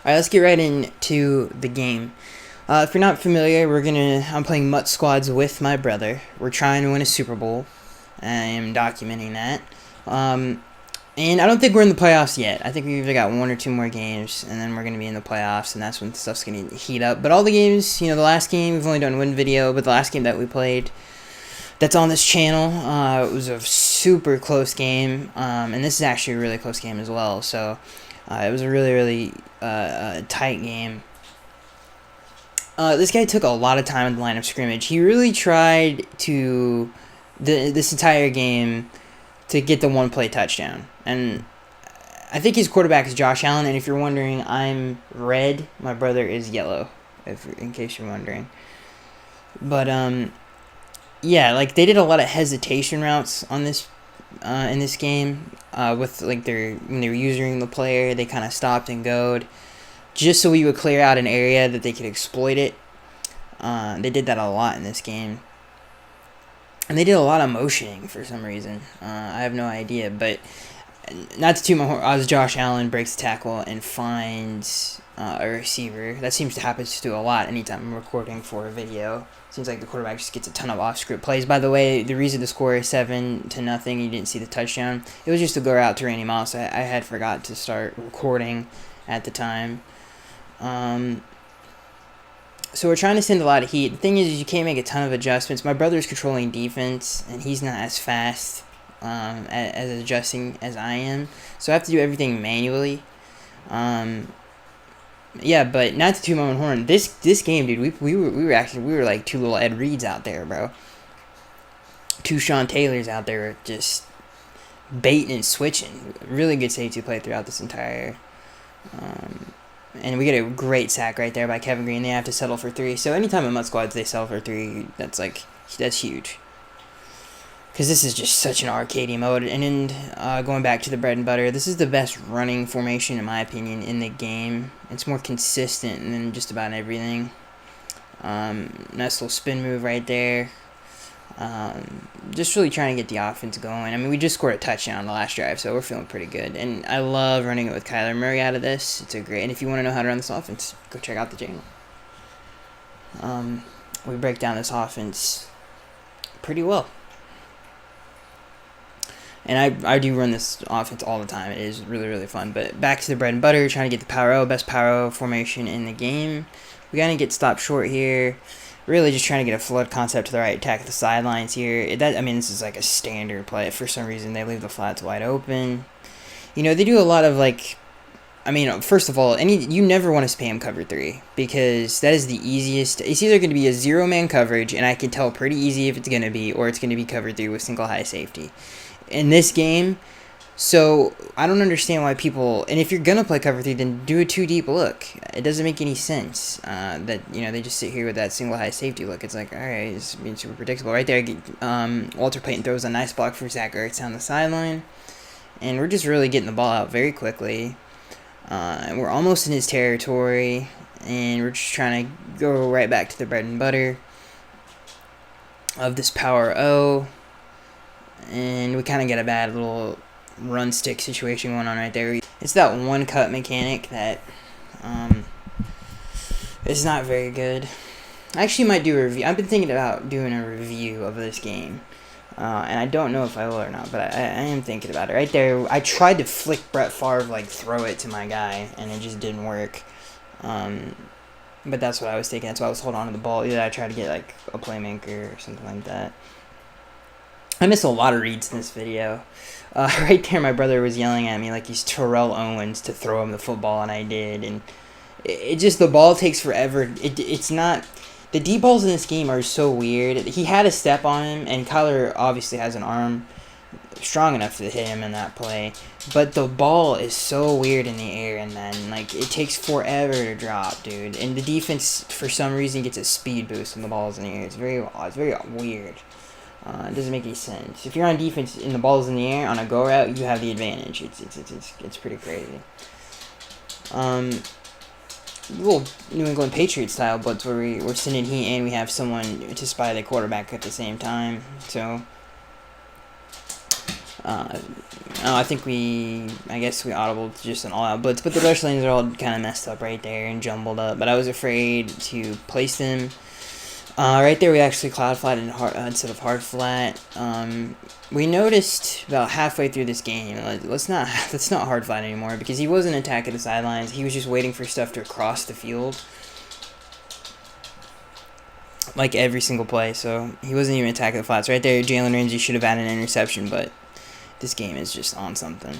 Alright, let's get right into the game. If you're not familiar, I'm playing MUT squads with my brother. We're trying to win a Super Bowl. I am documenting that. And I don't think we're in the playoffs yet. I think we've either got one or two more games, and then we're going to be in the playoffs, and that's when stuff's going to heat up. But all the games, the last game, we've only done one video, but the last game that we played that's on this channel, it was a super close game, and this is actually a really close game as well. So it was a really tight game. This guy took a lot of time in the line of scrimmage. He really tried to this entire game to get the one-play touchdown. And I think his quarterback is Josh Allen, and if you're wondering, I'm red. My brother is yellow, in case you're wondering. But yeah, like they did a lot of hesitation routes on this in this game. With when they were using the player, they kind of stopped and goed just so we would clear out an area that they could exploit it. They did that a lot in this game. And they did a lot of motioning for some reason. I have no idea, but not to toot my horn, as Josh Allen breaks the tackle and finds a receiver. That seems to happen to a lot anytime I'm recording for a video. Seems like the quarterback just gets a ton of off-script plays. By the way, the reason the score is 7-0, you didn't see the touchdown. It was just a go route to Randy Moss. I had forgot to start recording at the time. So we're trying to send a lot of heat. The thing is you can't make a ton of adjustments. My brother's controlling defense, and he's not as fast as adjusting as I am. So I have to do everything manually. Yeah, but not to toot my own horn. This game, dude, we were like two little Ed Reeds out there, bro. Two Sean Taylors out there just baiting and switching. Really good safety play throughout this entire. And we get a great sack right there by Kevin Green. They have to settle for 3. So anytime in MUT squads they settle for 3, that's huge. Because this is just such an arcadey mode. And then going back to the bread and butter, this is the best running formation in my opinion in the game. It's more consistent than just about everything. Nice little spin move right there. Just really trying to get the offense going. I mean, we just scored a touchdown on the last drive, so we're feeling pretty good. And I love running it with Kyler Murray out of this. It's a great. And if you want to know how to run this offense, go check out the channel. We break down this offense pretty well. And I do run this offense all the time. It is really fun. But back to the bread and butter, trying to get the power O, best power O formation in the game. We gotta get stopped short here. Really just trying to get a flood concept to the right, attack the sidelines here. This is like a standard play. For some reason, they leave the flats wide open. They do a lot of first of all, you never want to spam cover 3 because that is the easiest. It's either going to be a 0-man coverage, and I can tell pretty easy if it's going to be, or it's going to be cover 3 with single high safety. In this game, so I don't understand why people, and if you're going to play cover 3, then do a 2-deep look. It doesn't make any sense that, they just sit here with that single high safety look. It's like, alright, it's being super predictable. Right there, Walter Payton throws a nice block for Zach Ertz down the sideline, and we're just really getting the ball out very quickly. And we're almost in his territory, and we're just trying to go right back to the bread and butter of this power O, and we kind of get a bad little run stick situation going on right there. It's that one cut mechanic that is not very good. I actually might do a review. I've been thinking about doing a review of this game, and I don't know if I will or not, but I am thinking about it. Right there, I tried to flick Brett Favre, throw it to my guy, and it just didn't work. But that's what I was thinking. That's why I was holding on to the ball. Either I tried to get a playmaker or something like that. I missed a lot of reads in this video. Right there, my brother was yelling at me like he's Terrell Owens to throw him the football, and I did. And it just, the ball takes forever. It's not, the deep balls in this game are so weird. He had a step on him, and Kyler obviously has an arm strong enough to hit him in that play. But the ball is so weird in the air, and then, it takes forever to drop, dude. And the defense, for some reason, gets a speed boost when the ball is in the air. It's very weird. It doesn't make any sense. If you're on defense and the ball's in the air on a go route, you have the advantage. It's pretty crazy. Little New England Patriots style blitz where we're sending heat and we have someone to spy the quarterback at the same time. So I I guess we audibled just an all-out blitz, but the rush lanes are all kind of messed up right there and jumbled up. But I was afraid to place them. Right there, we actually cloud flat instead of hard flat. We noticed about halfway through this game, let's not hard flat anymore, because he wasn't attacking the sidelines. He was just waiting for stuff to cross the field, like every single play. So he wasn't even attacking the flats. Right there, Jalen Ramsey should have had an interception, but this game is just on something.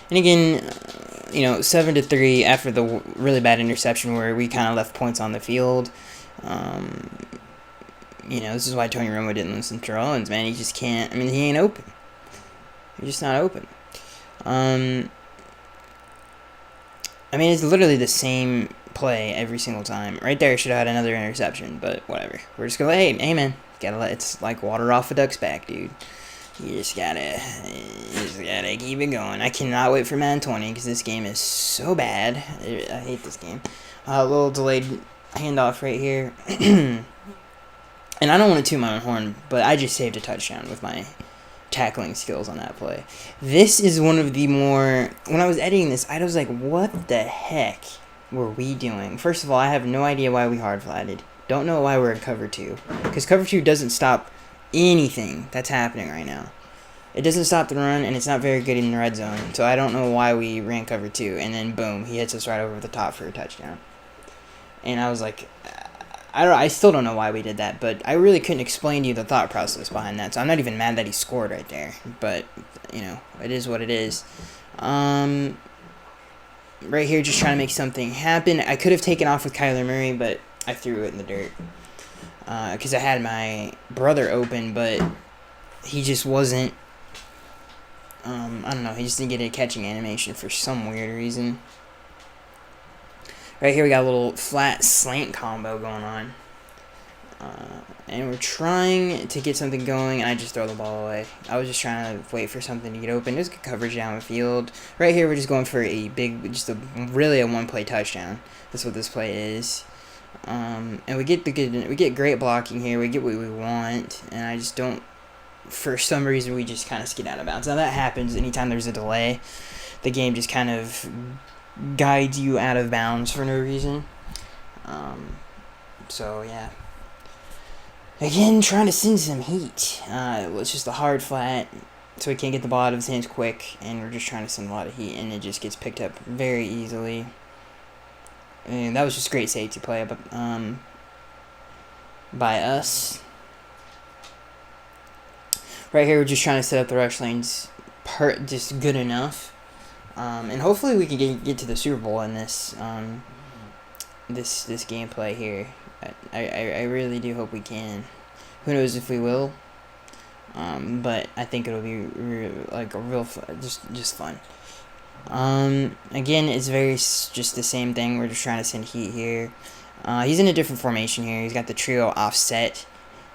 And again, 7-3 after the really bad interception where we kind of left points on the field. This is why Tony Romo didn't listen to Owens, man. He just can't. I mean, he ain't open. He's just not open. It's literally the same play every single time. Right there, should have had another interception, but whatever. We're just gonna hey man, it's like water off a duck's back, dude. You just gotta keep it going. I cannot wait for Madden 20 because this game is so bad. I hate this game. A little delayed handoff right here. And I don't want to toot my own horn, but I just saved a touchdown with my tackling skills on that play. This is one of the more... When I was editing this, I was like, what the heck were we doing? First of all, I have no idea why we hard flatted. Don't know why we're in cover 2. Because cover 2 doesn't stop anything that's happening right now. It doesn't stop the run, and it's not very good in the red zone. So I don't know why we ran cover 2. And then, boom, he hits us right over the top for a touchdown. And I was like... I still don't know why we did that, but I really couldn't explain to you the thought process behind that. So I'm not even mad that he scored right there. But, it is what it is. Right here, just trying to make something happen. I could have taken off with Kyler Murray, but I threw it in the dirt. Because I had my brother open, but he just wasn't... I don't know, he just didn't get a catching animation for some weird reason. Right here we got a little flat slant combo going on. And we're trying to get something going, and I just throw the ball away. I was just trying to wait for something to get open. There's good coverage down the field. Right here we're just going for really a one-play touchdown. That's what this play is. And we get great blocking here. We get what we want, and I just don't... For some reason, we just kind of skid out of bounds. Now that happens anytime there's a delay. The game just kind of guides you out of bounds for no reason. So yeah. Again, trying to send some heat. It's just a hard flat, so we can't get the ball out of his hands quick, and we're just trying to send a lot of heat, and it just gets picked up very easily. And that was just great safety play, by us. Right here, we're just trying to set up the rush lanes just good enough. And hopefully we can get to the Super Bowl in this this gameplay here. I really do hope we can. Who knows if we will? But I think it'll be just fun. Again, it's just the same thing. We're just trying to send heat here. He's in a different formation here. He's got the trio offset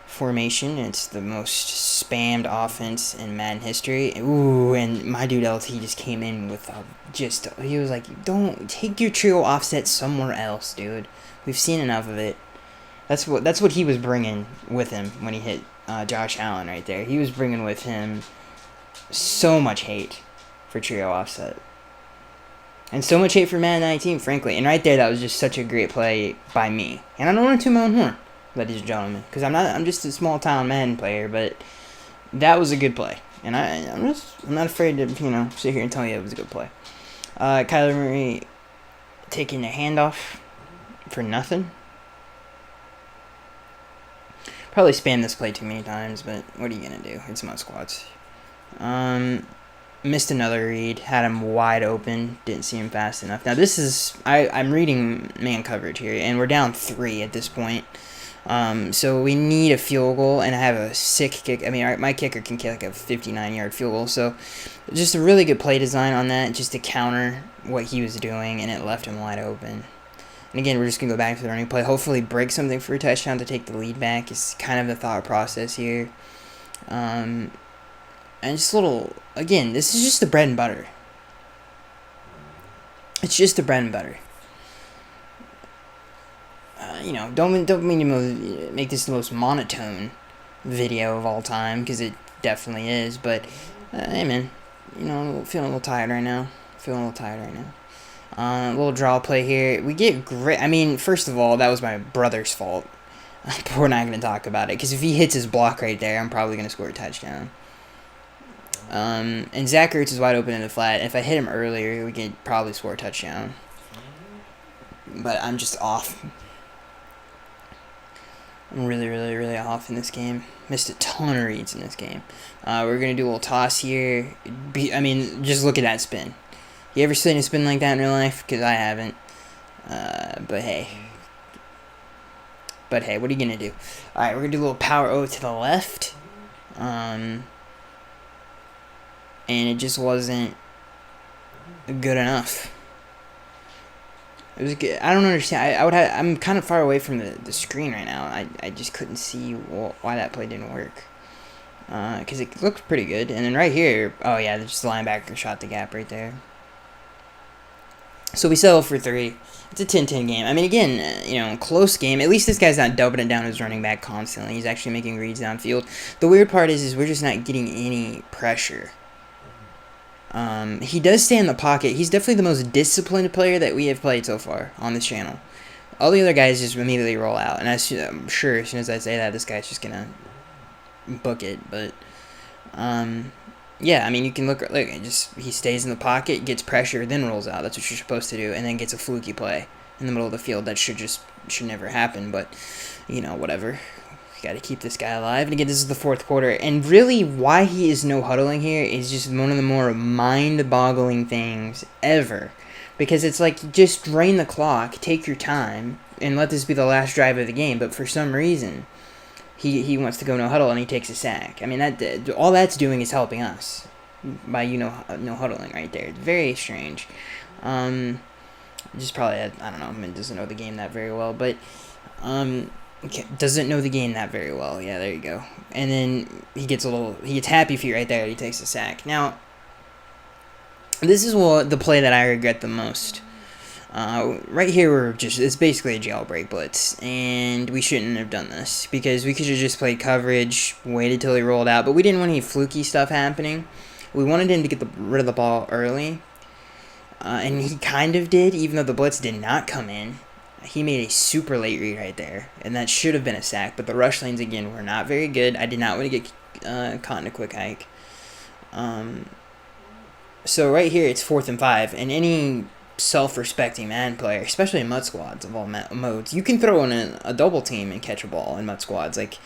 formation. It's the most spammed offense in Madden history. Ooh, and my dude LT just came in with he was like, don't take your trio offset somewhere else, dude. We've seen enough of it. That's what he was bringing with him when he hit Josh Allen right there. He was bringing with him so much hate for trio offset. And so much hate for Madden 19, frankly. And right there, that was just such a great play by me. And I don't want to toot my own horn, ladies and gentlemen, because I'm just a small town Madden player, but that was a good play, and I'm not afraid to sit here and tell you it was a good play. Kyler Murray taking the handoff for nothing. Probably spammed this play too many times, but what are you gonna do? It's MUT squads. Missed another read, had him wide open, didn't see him fast enough. Now this is I'm reading man coverage here, and we're down 3 at this point. So we need a field goal, and I have a sick kick. I mean, my kicker can kick like a 59-yard field goal, so just a really good play design on that, just to counter what he was doing, and it left him wide open. And again, we're just going to go back to the running play, hopefully break something for a touchdown to take the lead back is kind of the thought process here. And just again, this is just the bread and butter. It's just the bread and butter. Don't mean to make this the most monotone video of all time, because it definitely is. But hey, man, you know, feeling a little tired right now. A little draw play here. We get great. I mean, first of all, that was my brother's fault. We're not going to talk about it, because if he hits his block right there, I'm probably going to score a touchdown. And Zach Ertz is wide open in the flat. If I hit him earlier, we could probably score a touchdown. But I'm just off. I'm really off in this game. Missed a ton of reads in this game. We're going to do a little toss here. I mean, just look at that spin. You ever seen a spin like that in real life? Because I haven't. But hey, what are you going to do? Alright, we're going to do a little power O to the left. And it just wasn't good enough. It was good. I don't understand. I'm kind of far away from the screen right now. I just couldn't see why that play didn't work. Because it looked pretty good. And then right here, oh yeah, just the linebacker shot the gap right there. So we settle for 3. It's a 10-10 game. I mean, again, you know, close game. At least this guy's not doubling it down his running back constantly. He's actually making reads downfield. The weird part is we're just not getting any pressure. He does stay in the pocket. He's definitely the most disciplined player that we have played so far on this channel. All the other guys just immediately roll out. And I'm sure as soon as I say that, this guy's just going to book it. But, yeah, I mean, you can look, he stays in the pocket, gets pressure, then rolls out. That's what you're supposed to do. And then gets a fluky play in the middle of the field. That should never happen. But, you know, whatever. Got to keep this guy alive. And again, this is the 4th quarter. And really, why he is no huddling here is just one of the more mind-boggling things ever. Because it's like, just drain the clock, take your time, and let this be the last drive of the game. But for some reason, he wants to go no huddle and he takes a sack. I mean, all that's doing is helping us by no huddling right there. It's very strange. Just probably, I don't know, I mean, doesn't know the game that very well, but doesn't know the game that very well. Yeah, there you go. And then he gets happy feet right there. He takes a sack. Now, this is the play that I regret the most. Right here, it's basically a jailbreak blitz, and we shouldn't have done this, because we could have just played coverage, waited till he rolled out, but we didn't want any fluky stuff happening. We wanted him to get rid of the ball early, and he kind of did, even though the blitz did not come in. He made a super late read right there, and that should have been a sack, but the rush lanes, again, were not very good. I did not want to get caught in a quick hike. So right here, it's 4th and 5, and any self-respecting Madden player, especially in MUT squads of all modes, you can throw in a double team and catch a ball in MUT squads. Like,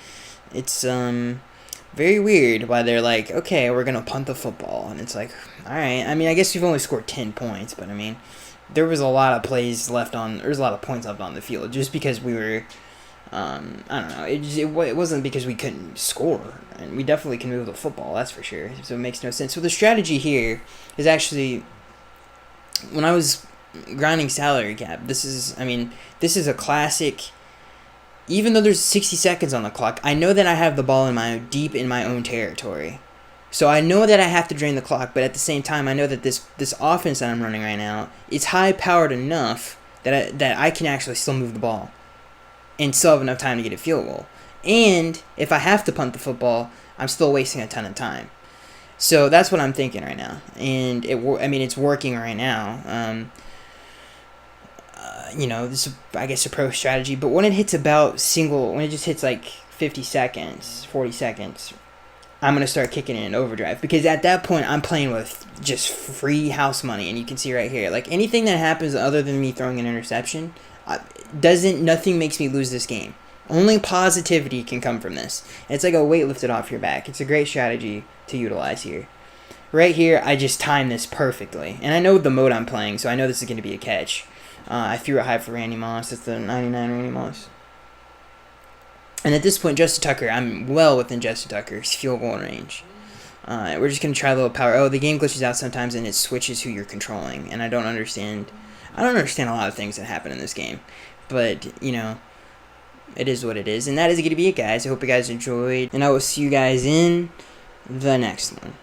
it's very weird why they're like, okay, we're gonna punt the football, and it's like, all right. I mean, I guess we've only scored 10 points, but I mean, there was a lot of points left on the field just because we were, I don't know, it wasn't because we couldn't score, and we definitely can move the football, that's for sure. So it makes no sense. So the strategy here is actually, when I was grinding salary cap, this is a classic. Even though there's 60 seconds on the clock, I know that I have the ball deep in my own territory. So I know that I have to drain the clock, but at the same time, I know that this offense that I'm running right now is high-powered enough that I can actually still move the ball and still have enough time to get a field goal. And if I have to punt the football, I'm still wasting a ton of time. So that's what I'm thinking right now, and it's working right now. This is, I guess, a pro strategy. But when it hits when it just hits like 50 seconds, 40 seconds, I'm gonna start kicking in overdrive, because at that point I'm playing with just free house money, and you can see right here, like, anything that happens other than me throwing an interception, nothing makes me lose this game. Only positivity can come from this. It's like a weight lifted off your back. It's a great strategy to utilize here. Right here, I just timed this perfectly. And I know the mode I'm playing, so I know this is going to be a catch. I threw it high for Randy Moss. It's the 99 Randy Moss. And at this point, Justin Tucker, I'm well within Justin Tucker's field goal range. We're just going to try a little power. Oh, the game glitches out sometimes, and it switches who you're controlling. And I don't understand a lot of things that happen in this game. But, it is what it is. And that is going to be it, guys. I hope you guys enjoyed. And I will see you guys in the next one.